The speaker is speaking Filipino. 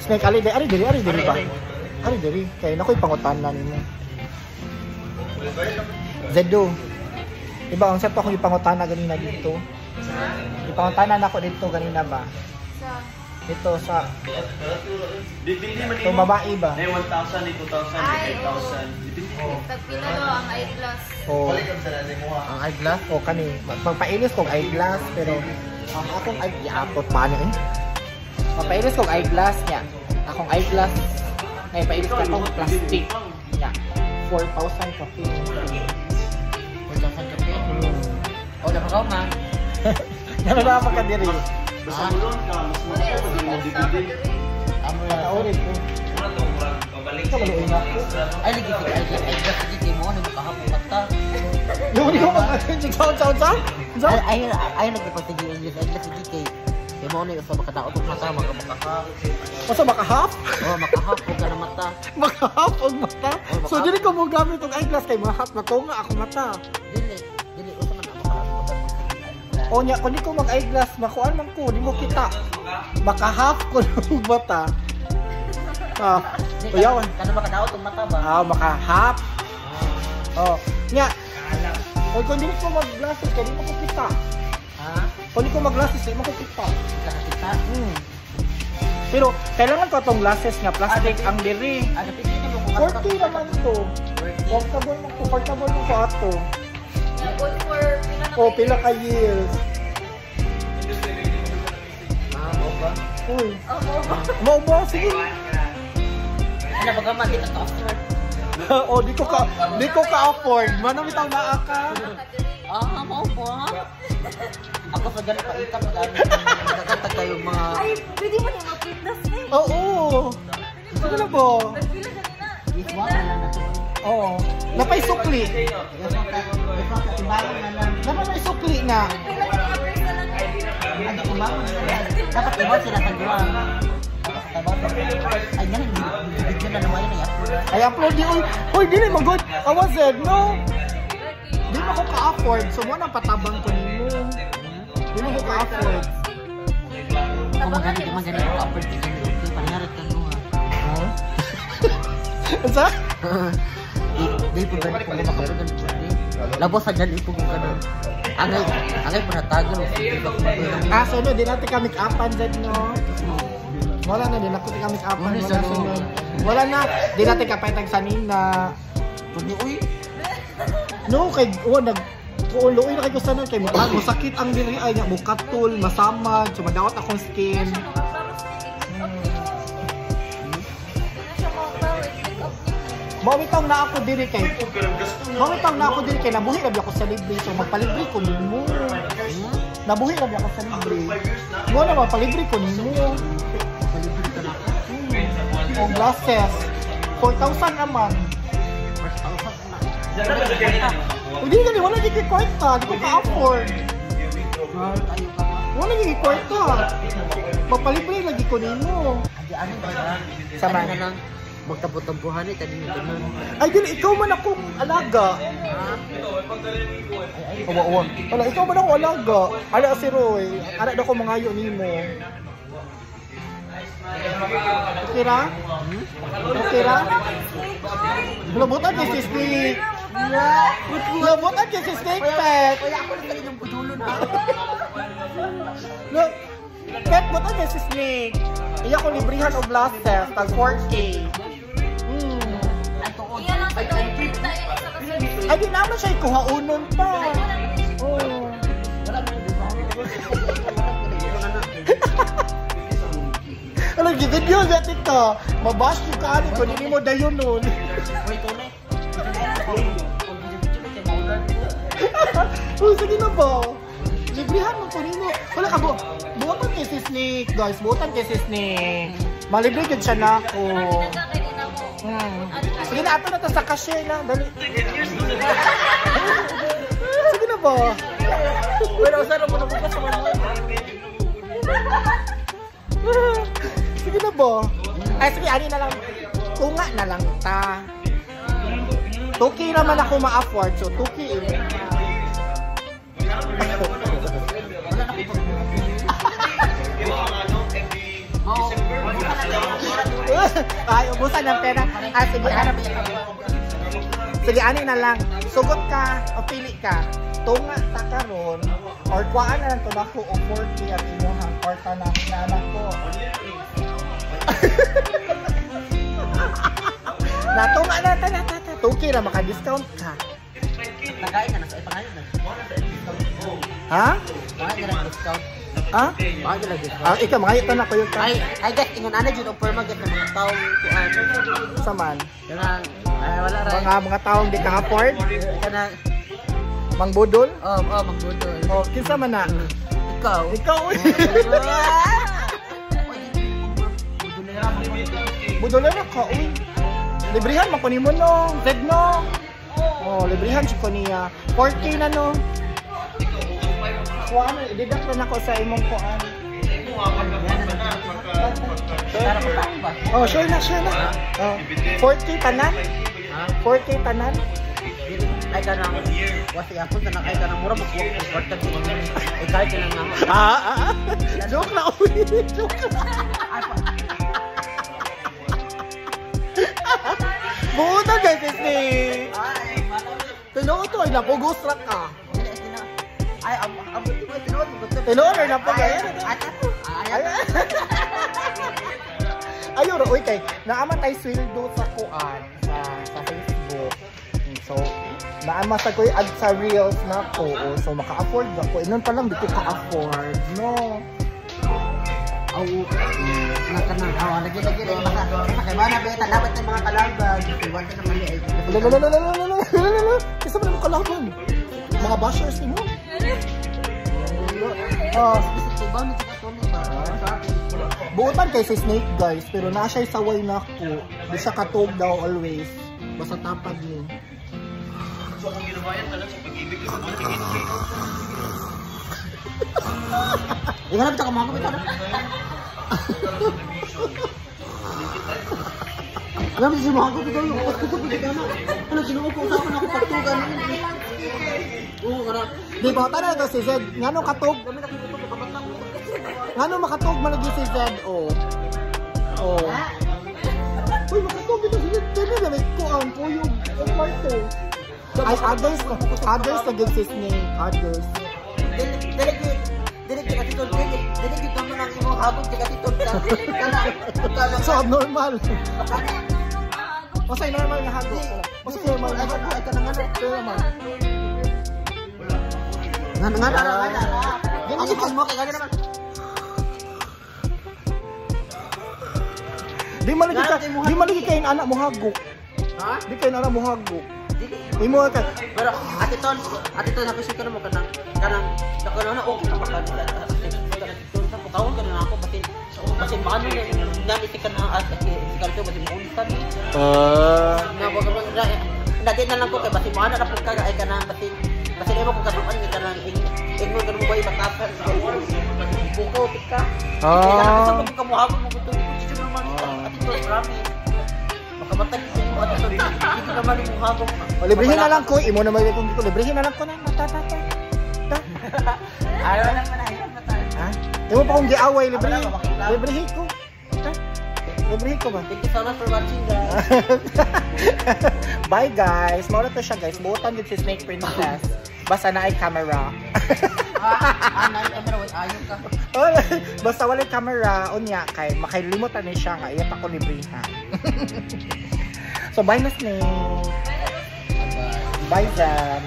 Snake, ari diri ba? Ari diri, kaya nako'y pangutanan nimo. Zedo. Diba, ang sa to akong ipangutana ganina dito. Ipangutanan ako dito ganina ba? Dito sa ito babae ba? 1,000, 2,000, 8,000. Tagpila daw ang eyeglass. Oh. Ang eyeglass o kani magpailis kog eyeglass pero ang akong eyeglass paano eh? Magpailis kog eyeglass niya. Akong eyeglass ngay pailis ka tong plastic niya. 4,000 ka fee. 4,000 kape. O dapat ka ma. Nara pa ka diri. Basta mulon ka, mas Wala yung DVD. Amo na orin ko. mura to, mura pabalik. Ito maluoy na ko. Ay lagi ko eyeglass lagi mo ni makahapon mata. Yung di ko mag-check sound. Ay lagi pa sige eyeglass lagi kay. Kay mo ni sa makadaot og mata makahap. Masa makahap? Oh makahap og kana mata. Makahap og mata. So dili ko mo gamit og eyeglass kay mahap na ko nga ako mata. Dili usa man ako makahap. O nya kun di ko mag eyeglass makuan man ko, di mo kita. Makahap ko og mata. Ah, uyawan. Kana makadaot og mata ba? Ah, makahap. Oh, nya. O kung di ko mag-glasses kay di mo ko kita. Ha? Kung di ko mag-glasses di mo ko kita. Kakita. Pero kailangan ko tong glasses nga plastic ang diri. Ada pili mo kung 40 naman to. Comfortable mo ko ato. Yeah, good for pila na O pila ka years. ba? Uy. Oo. Mo mo sige. Ano baga man kita ka offer? O di ko ka afford. Manang bitaw naa ka. Ah, mo po ha. Ako sa ganito pa ita magkakanta kayo mga Ay, pwede mo yung mapindas na eh. Oo. Sige na po. Nagpila siya nina. iswa na lang nato. Oo. Napay sukli. Timbangan na lang. Napay sukli na. Pila ka niya person lang eh. Ano timbangan na lang. Dapat ibon sila sa duwa. Ay ganun, bigyan na naman yun ay upload. Ay upload di oy. Hoy dili mo good. Awas said no. Di mo ko ka-afford. So mo nang patabang ko nimo. Di mo ko ka-afford. Kung magani ko upload din yung panayarat ka no. Ha? Sa? Dili po ganito kung makapagod. Labos sa dyan ipog yung kanon. Angay po natagal. Ah, so no, di natin ka make-upan dyan, no? Wala na, di natin ka make-upan. Wala na, di natin ka paitag sa nina. Kundi, uy. No, kay, kuuloy na kayo sa nun, kay masakit ang diri ay nga, mukatul, masamad, sumadawat akong skin. Mawitang na ako diri kay. Nabuhi rabi ako sa libre, so magpalibre ko nimo. Nabuhi rabi ako sa libre. Mo na magpalibre ko nimo. Ang glasses 4,000 naman. Hindi gani wala di kwarta, di ko ka-afford. Wala di kwarta. Magpalibre lagi ko nimo. Ano ba? Sama na lang. Magtabot-tabuhan tadi nito na. Ay, dili, ikaw man akong alaga. Awa. Wala, ikaw man akong alaga. Ala si Roy. Ala na ko mangayo nimo. Okay ra? Labutan kay si Snake. Labutan kay si Snake, Pet. Kaya ako na tayo yung pudulon ha. Look, Pet, butan kay si Snake. Iya ko librihan o glasses, tag 4K. Iyan lang sa gawin kita yan sa kasi. Ay, di naman siya ikuhaunon pa. Oh. Alam, video natin ka. Mabash yung kanin ko, hindi mo dayon nun. Wait, tunay. Oh, sige na ba? Librihan mo ko nino. Wala ka bo. Buotan kay si Snake, guys. Buotan kay si Snake. Malibre yun siya na ako. Sige na, ato na to sa cashier na. Dali. Sige na ba? Pero saan mo nabukas sa mga Sige na ba? Ay, sige, ani na lang. Tunga na lang ta. Tuki naman ako ma-afford. So, tuki eh. Ay, ubusan ng pera. Ah, sige, hanap. Sige, ani na lang. Sugot ka o pili ka. Tunga ta karon or kuhaan na lang tumako o 40 at inyong kwarta na anak ko. Natunga na ta. Tuki na maka-discount ka. Nagain na sa ipangalan na. Ha? Bakit na discount? Ha? Bakit na discount? Ah, ikaw mga ito na ko yung I guess ingon ana jud og perma get ng mga taong kuan. saman. Kanang wala ra. Mga taong di ka afford. Kanang Mangbudol? magbudol. Oh, kinsa man na? Ikaw. Ikaw. Budol na ka, uy. Librihan man ko nimo no. Zed no. Oh, librihan si ko niya. 4K na no. Kuan, i-deduct na ako sa imong kuan. Oh, sure na. Oh, 4K tanan? 4K tanan? Ay kanang wasi ako sa nakay kanang mura mo important ko mga ikay kanang nga. Joke na, uy. Joke na. Buta guys, Disney. Tinuod to, ay napugos ra ka. Ay ang tinuod mo. Tinuod na po kaya. Ayun, uy kay naama tay sweldo sa kuan sa Facebook. So, naama sa ko'y ad sa reels na ko. So, maka-afford ako. Inon pa lang, di ko ka-afford. No. Nakanang lagi kay mana beta dapat ng mga kalaban. Iwan ka naman ay. Kasi mo kalaban. Mga bashers mo. Buutan kay si Snake guys, pero na siya saway na ko. Di siya katog daw always. Basta tapad niya. So kung ginabayan ka lang sa pag-ibig ko, Ihanap ka mga kapita na. Alam mo si mga kapita yung kapita na. Ano sinuko ko usapan ako pagtugan. Oo, wala. Di ba tara to si Zed? Ngano katog? Ngano makatog man lagi si Zed? Oh. Uy, makatog ito si Zed. Dili na may kuan po yung kwarto. Ay, others na good si Snake. Others. Dili ka titol. Dili ka mo nang imong habog ka titol. So, abnormal. Masay normal nga hagok. Masay normal nga hagok. Ay ka na nga na. Nga. Ang mo kay gani naman. Di malagi kayo anak mo hagok. Ha? Di kayo anak mo hagok. Imo ka. Pero atiton ako sika mo kanang na okay na pagkadi. Sa pagkawon ka na ako batin paano namitik ka na sikal to batin mo ulitan. Na wag dati na lang ko kay batin mo ana na pagka ay kanang batin imo ko kaduan ni kanang igno ka mo bay batasan buko tika. Sa pagkamuhabon mo gusto gusto naman atiton rami. Makamatag mo at ito dito naman yung hagok. Librihin na lang ko, imo na may kung dito librihin na lang ko na matatata. Ayaw lang man ayaw na tayo. Ha? Imo pa kung giaway librihin. Librihin ko. Librihin ko ba? Thank you so much for watching guys. Bye guys. Mawala to siya guys. Buotan din si Snake Princess. Basta na ay camera. Na ay camera wait ayaw ka. Basta wala camera unya kay makalimutan ni siya nga iyat ako librihan. So bye na Snake. Bye Zan.